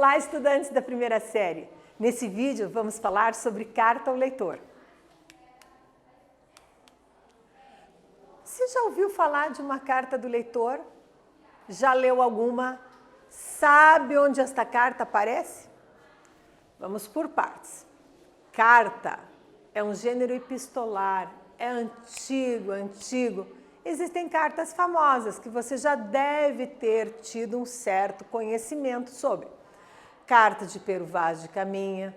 Olá, estudantes da primeira série. Nesse vídeo vamos falar sobre carta ao leitor. Você já ouviu falar de uma carta do leitor? Já leu alguma? Sabe onde esta carta aparece? Vamos por partes. Carta é um gênero epistolar, é antigo. Existem cartas famosas que você já deve ter tido um certo conhecimento sobre. Carta de Pero Vaz de Caminha.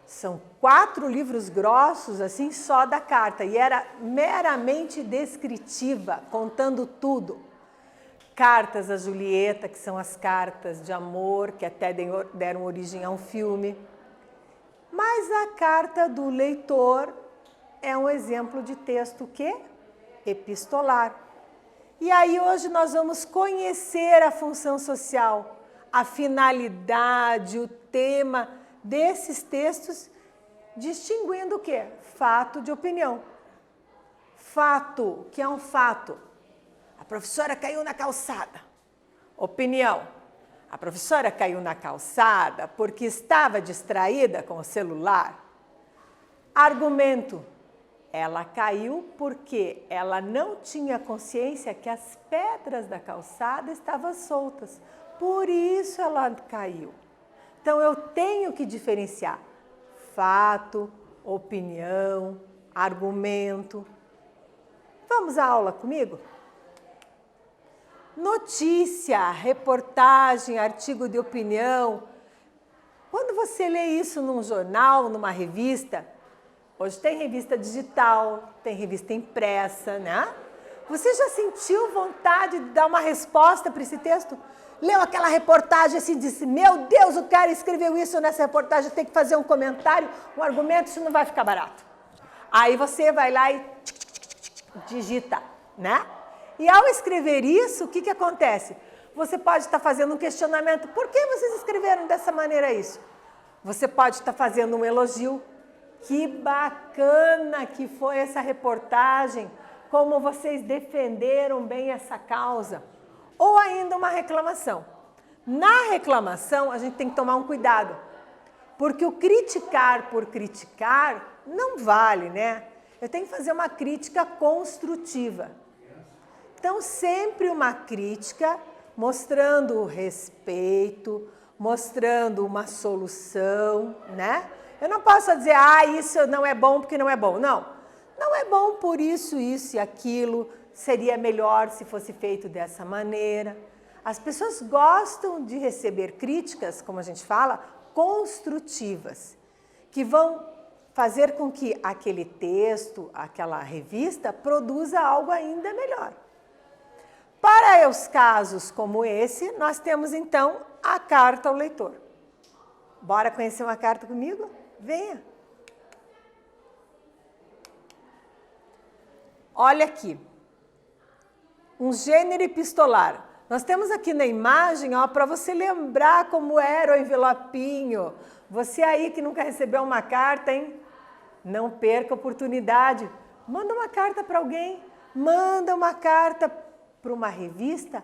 São 4 livros grossos, assim, só da carta. E era meramente descritiva, contando tudo. Cartas a Julieta, que são as cartas de amor, que até deram origem a um filme. Mas a carta do leitor é um exemplo de texto que? Epistolar. E aí hoje nós vamos conhecer a função social, a finalidade, o tema desses textos, distinguindo o quê? Fato de opinião. Fato, que é um fato. A professora caiu na calçada. Opinião. A professora caiu na calçada porque estava distraída com o celular. Argumento. Ela caiu porque ela não tinha consciência que as pedras da calçada estavam soltas. Por isso ela caiu. Então eu tenho que diferenciar fato, opinião, argumento. Vamos à aula comigo? Notícia, reportagem, artigo de opinião. Quando você lê isso num jornal, numa revista, hoje tem revista digital, tem revista impressa, né? Você já sentiu vontade de dar uma resposta para esse texto? Leu aquela reportagem assim e disse, meu Deus, o cara escreveu isso nessa reportagem, tem que fazer um comentário, um argumento, isso não vai ficar barato. Aí você vai lá e digita, né? E ao escrever isso, o que acontece? Você pode estar fazendo um questionamento. Por que vocês escreveram dessa maneira isso? Você pode estar fazendo um elogio. Que bacana que foi essa reportagem, como vocês defenderam bem essa causa. Ou ainda uma reclamação. Na reclamação, a gente tem que tomar um cuidado. Porque o criticar por criticar não vale, né? Eu tenho que fazer uma crítica construtiva. Então, sempre uma crítica mostrando o respeito, mostrando uma solução, né? Eu não posso dizer, isso não é bom porque não é bom. Não, não é bom por isso e aquilo, seria melhor se fosse feito dessa maneira. As pessoas gostam de receber críticas, como a gente fala, construtivas, que vão fazer com que aquele texto, aquela revista, produza algo ainda melhor. Para os casos como esse, nós temos então a carta ao leitor. Bora conhecer uma carta comigo? Venha. Olha aqui. Um gênero epistolar. Nós temos aqui na imagem, para você lembrar como era o envelopinho. Você aí que nunca recebeu uma carta, hein? Não perca a oportunidade. Manda uma carta para alguém. Manda uma carta para uma revista.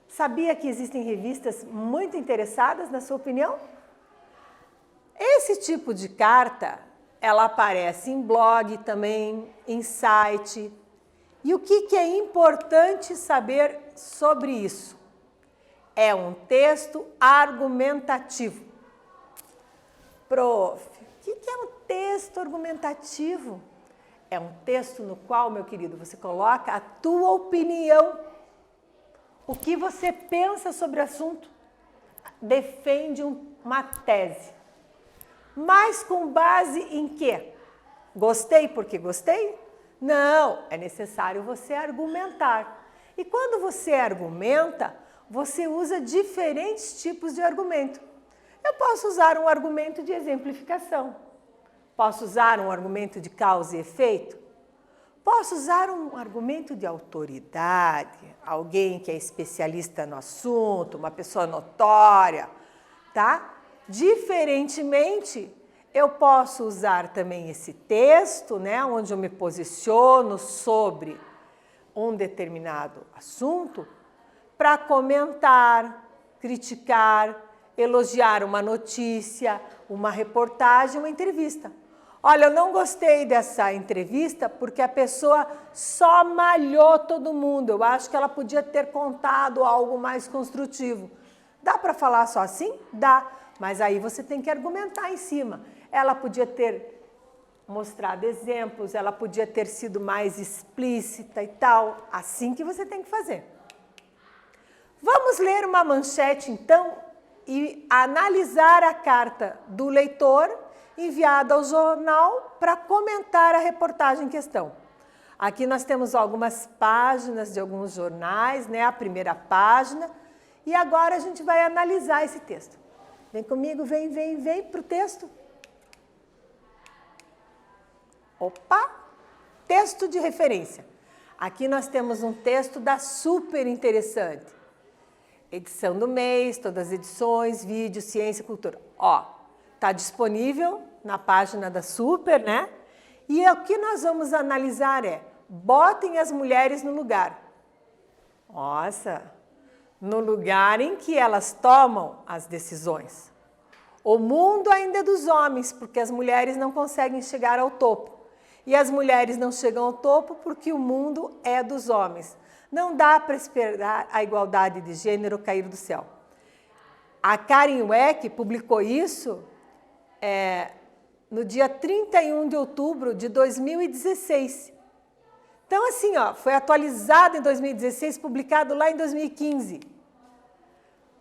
Sabia que existem revistas muito interessadas na sua opinião? Esse tipo de carta, ela aparece em blog também, em site. E o que é importante saber sobre isso? É um texto argumentativo. Prof, o que é um texto argumentativo? É um texto no qual, meu querido, você coloca a tua opinião. O que você pensa sobre o assunto? Defende uma tese. Mas com base em quê? Gostei porque gostei? Não, é necessário você argumentar. E quando você argumenta, você usa diferentes tipos de argumento. Eu posso usar um argumento de exemplificação. Posso usar um argumento de causa e efeito. Posso usar um argumento de autoridade, alguém que é especialista no assunto, uma pessoa notória, tá? Diferentemente, eu posso usar também esse texto, né, onde eu me posiciono sobre um determinado assunto, para comentar, criticar, elogiar uma notícia, uma reportagem, uma entrevista. Olha, eu não gostei dessa entrevista porque a pessoa só malhou todo mundo. Eu acho que ela podia ter contado algo mais construtivo. Dá para falar só assim? Dá. Mas aí você tem que argumentar em cima. Ela podia ter mostrado exemplos, ela podia ter sido mais explícita e tal. Assim que você tem que fazer. Vamos ler uma manchete, então, e analisar a carta do leitor enviada ao jornal para comentar a reportagem em questão. Aqui nós temos algumas páginas de alguns jornais, né? A primeira página. E agora a gente vai analisar esse texto. Vem comigo, vem para o texto. Opa! Texto de referência. Aqui nós temos um texto da Super Interessante. Edição do mês, todas as edições, vídeo, ciência e cultura. Ó, tá disponível na página da Super, né? E o que nós vamos analisar é: botem as mulheres no lugar. Nossa! No lugar em que elas tomam as decisões. O mundo ainda é dos homens, porque as mulheres não conseguem chegar ao topo. E as mulheres não chegam ao topo porque o mundo é dos homens. Não dá para esperar a igualdade de gênero cair do céu. A Karen Weck publicou isso no dia 31 de outubro de 2016. Então, assim, ó, foi atualizado em 2016, publicado lá em 2015.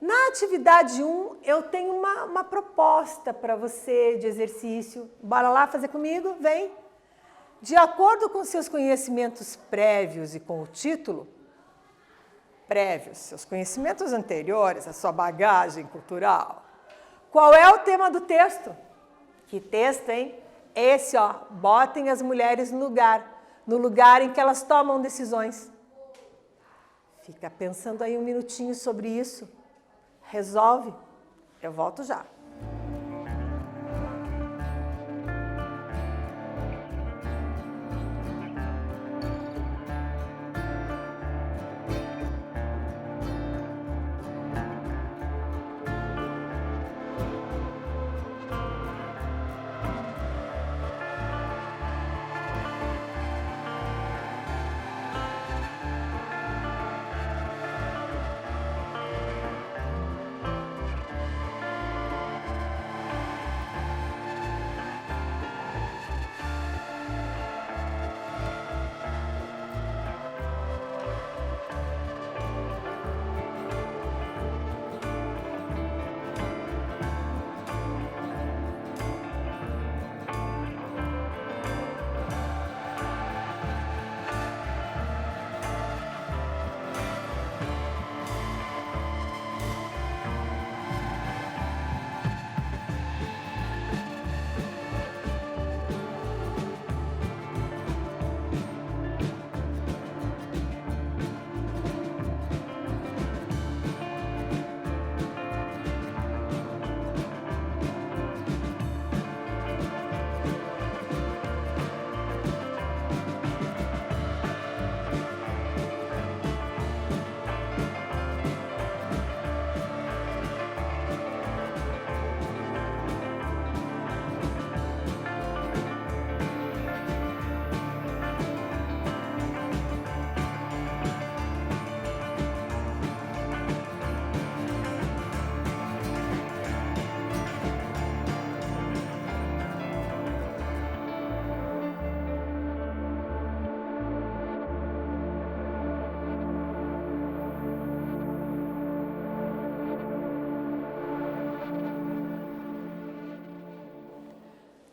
Na atividade 1, eu tenho uma proposta para você de exercício. Bora lá fazer comigo? Vem! De acordo com seus conhecimentos prévios e com o título, prévios, seus conhecimentos anteriores, a sua bagagem cultural, qual é o tema do texto? Que texto, hein? Esse, ó, botem as mulheres no lugar em que elas tomam decisões. Fica pensando aí um minutinho sobre isso. Resolve. Eu volto já.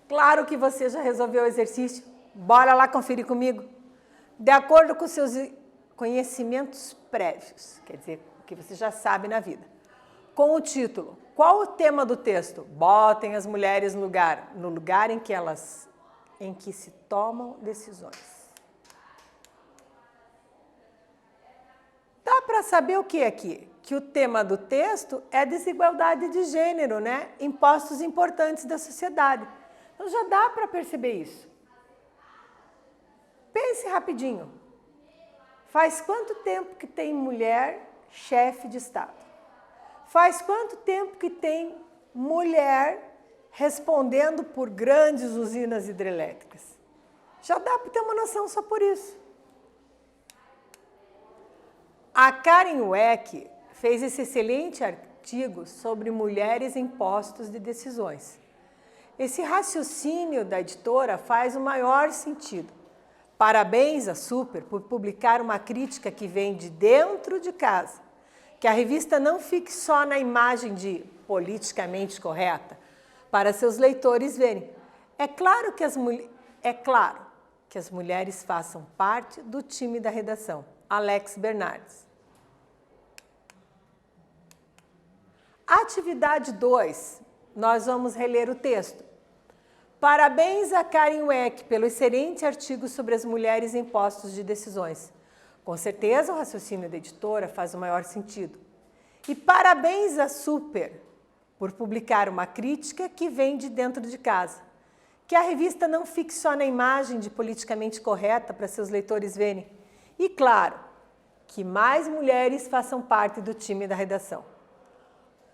Claro que você já resolveu o exercício. Bora lá conferir comigo. De acordo com seus conhecimentos prévios, quer dizer, o que você já sabe na vida. Com o título, qual o tema do texto? Botem as mulheres no lugar em que se tomam decisões. Dá para saber o que aqui? Que o tema do texto é desigualdade de gênero, né? Impostos importantes da sociedade. Então já dá para perceber isso. Pense rapidinho. Faz quanto tempo que tem mulher chefe de Estado? Faz quanto tempo que tem mulher respondendo por grandes usinas hidrelétricas? Já dá para ter uma noção só por isso. A Karen Weck fez esse excelente artigo sobre mulheres em postos de decisões. Esse raciocínio da editora faz o maior sentido. Parabéns à Super por publicar uma crítica que vem de dentro de casa. Que a revista não fique só na imagem de politicamente correta, para seus leitores verem. É claro que as mulheres façam parte do time da redação. Alex Bernardes. Atividade 2. Nós vamos reler o texto. Parabéns a Karen Weck pelo excelente artigo sobre as mulheres em postos de decisões. Com certeza o raciocínio da editora faz o maior sentido. E parabéns à Super por publicar uma crítica que vem de dentro de casa. Que a revista não fique só na imagem de politicamente correta para seus leitores verem. E claro, que mais mulheres façam parte do time da redação.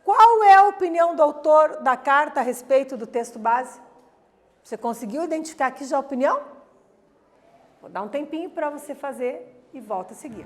Qual é a opinião do autor da carta a respeito do texto base? Você conseguiu identificar aqui já a opinião? Vou dar um tempinho para você fazer e volta a seguir.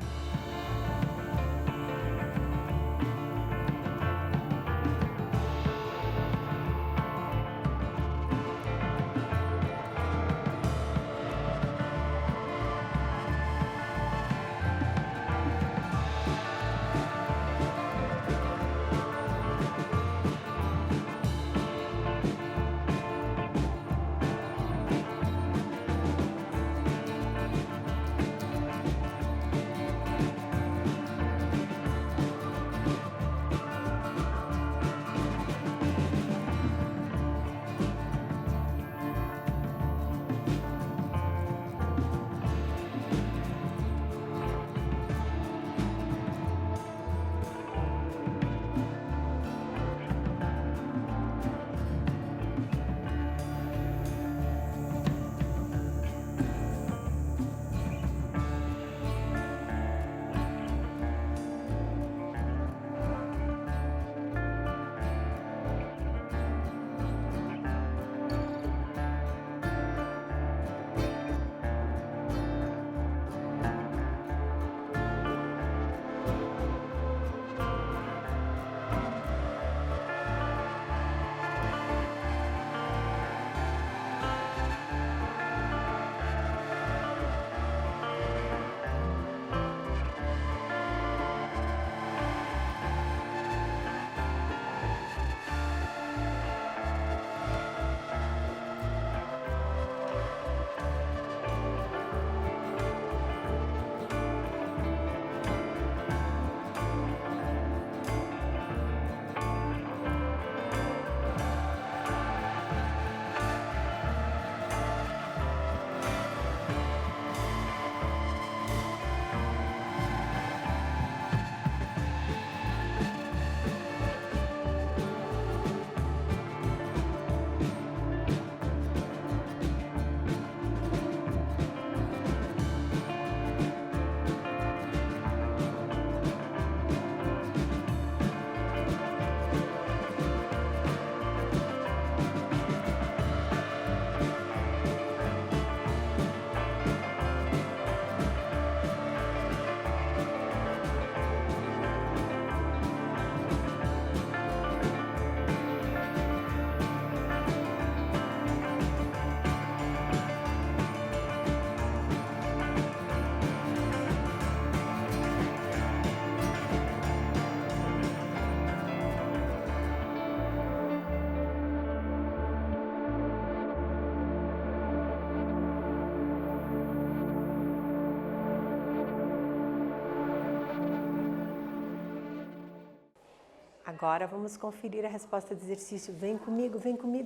Agora vamos conferir a resposta do exercício. Vem comigo,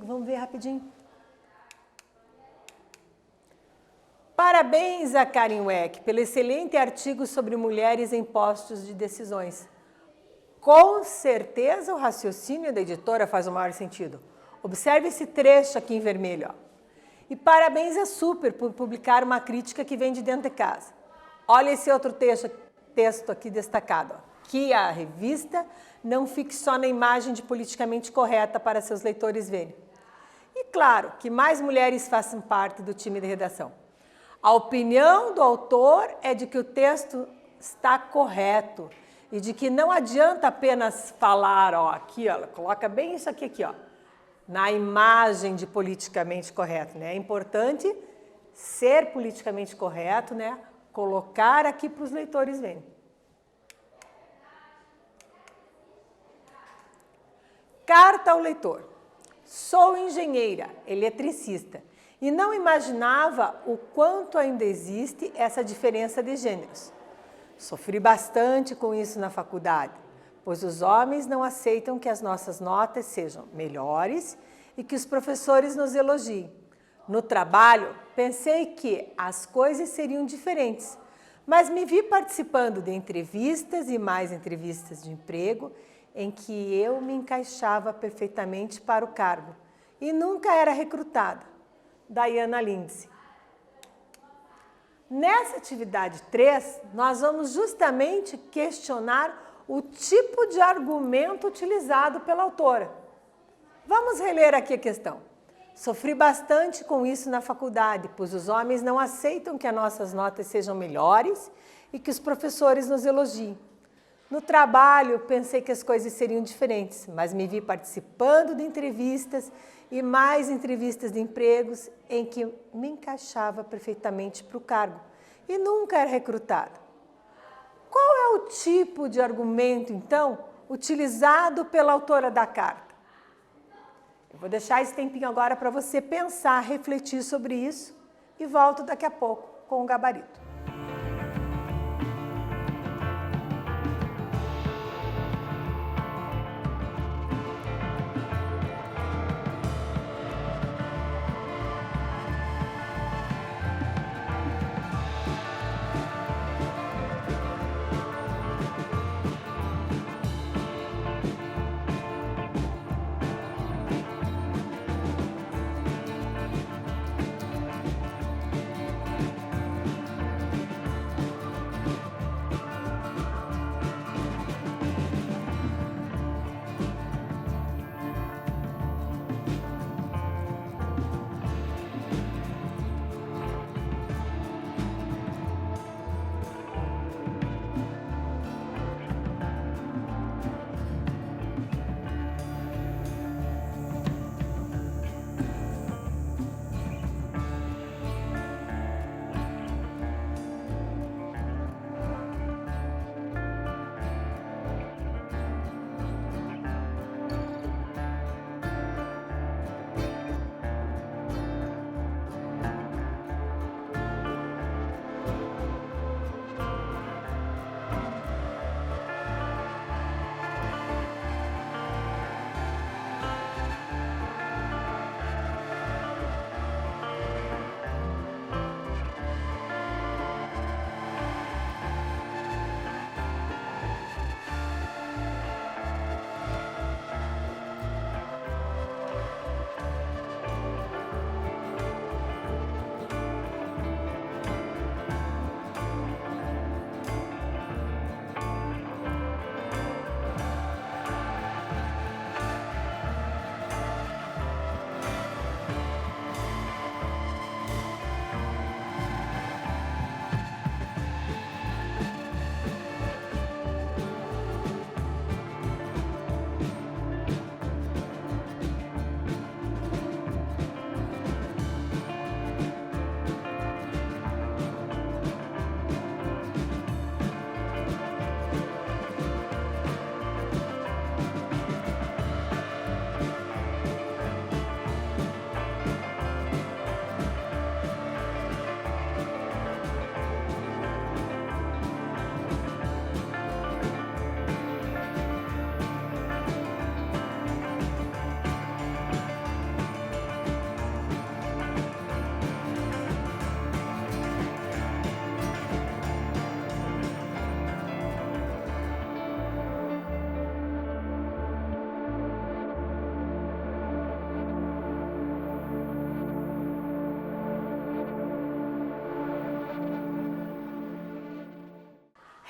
vamos ver rapidinho. Parabéns a Karen Weck pelo excelente artigo sobre mulheres em postos de decisões. Com certeza o raciocínio da editora faz o maior sentido. Observe esse trecho aqui em vermelho. Ó. E parabéns a Super por publicar uma crítica que vem de dentro de casa. Olha esse outro texto aqui destacado. Ó. que a revista não fique só na imagem de politicamente correta para seus leitores verem. E claro, que mais mulheres façam parte do time de redação. A opinião do autor é de que o texto está correto e de que não adianta apenas falar, ó, aqui, ó, coloca bem isso aqui, ó, na imagem de politicamente correto, né? É importante ser politicamente correto, né? Colocar aqui para os leitores verem. Carta ao leitor. Sou engenheira, eletricista, e não imaginava o quanto ainda existe essa diferença de gêneros. Sofri bastante com isso na faculdade, pois os homens não aceitam que as nossas notas sejam melhores e que os professores nos elogiem. No trabalho, pensei que as coisas seriam diferentes, mas me vi participando de entrevistas e mais entrevistas de emprego em que eu me encaixava perfeitamente para o cargo e nunca era recrutada. Diana Lindsay. Nessa atividade 3, nós vamos justamente questionar o tipo de argumento utilizado pela autora. Vamos reler aqui a questão. Sofri bastante com isso na faculdade, pois os homens não aceitam que as nossas notas sejam melhores e que os professores nos elogiem. No trabalho, pensei que as coisas seriam diferentes, mas me vi participando de entrevistas e mais entrevistas de empregos em que me encaixava perfeitamente para o cargo e nunca era recrutada. Qual é o tipo de argumento, então, utilizado pela autora da carta? Eu vou deixar esse tempinho agora para você pensar, refletir sobre isso e volto daqui a pouco com o gabarito.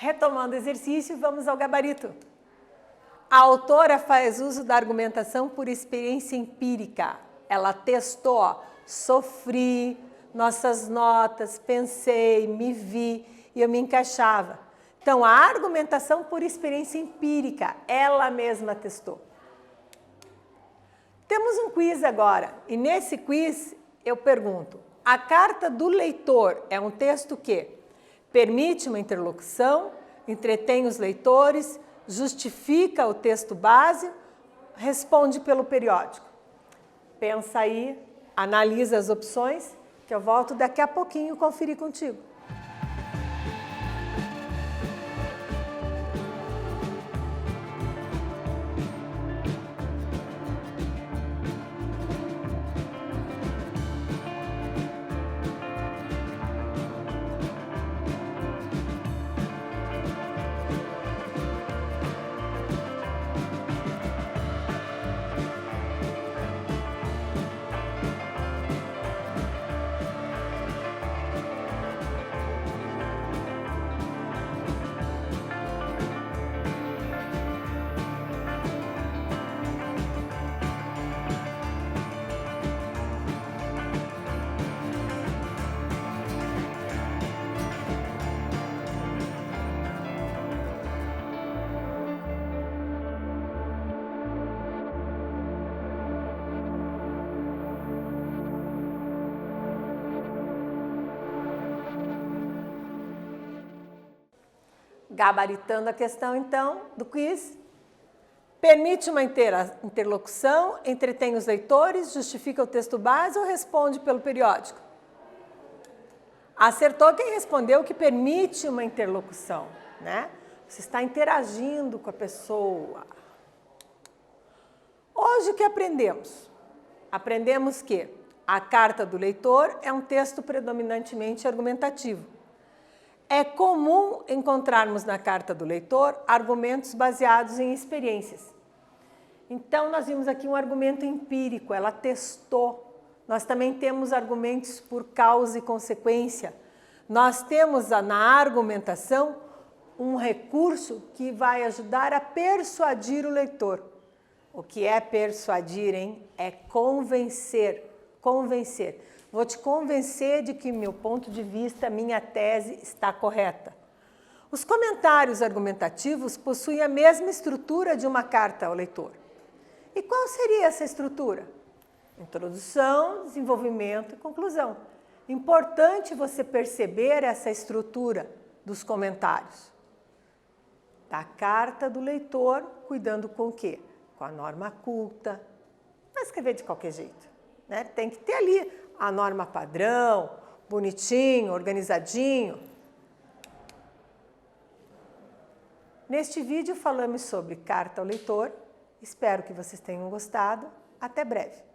Retomando o exercício, vamos ao gabarito. A autora faz uso da argumentação por experiência empírica. Ela testou, ó, sofri, nossas notas, pensei, me vi e eu me encaixava. Então, a argumentação por experiência empírica, ela mesma testou. Temos um quiz agora, e nesse quiz eu pergunto, a carta do leitor é um texto que permite uma interlocução, entretém os leitores, justifica o texto base, responde pelo periódico. Pensa aí, analisa as opções, que eu volto daqui a pouquinho conferir contigo. Gabaritando a questão, então, do quiz. Permite uma interlocução, entretém os leitores, justifica o texto base ou responde pelo periódico? Acertou quem respondeu que permite uma interlocução, né? Você está interagindo com a pessoa. Hoje o que aprendemos? Aprendemos que a carta do leitor é um texto predominantemente argumentativo. É comum encontrarmos na carta do leitor argumentos baseados em experiências. Então, nós vimos aqui um argumento empírico, ela testou. Nós também temos argumentos por causa e consequência. Nós temos na argumentação um recurso que vai ajudar a persuadir o leitor. O que é persuadir, hein? É convencer, convencer. Vou te convencer de que meu ponto de vista, minha tese está correta. Os comentários argumentativos possuem a mesma estrutura de uma carta ao leitor. E qual seria essa estrutura? Introdução, desenvolvimento e conclusão. Importante você perceber essa estrutura dos comentários. Da carta do leitor, cuidando com o quê? Com a norma culta. Não vai escrever de qualquer jeito, né? Tem que ter ali a norma padrão, bonitinho, organizadinho. Neste vídeo falamos sobre carta ao leitor. Espero que vocês tenham gostado. Até breve.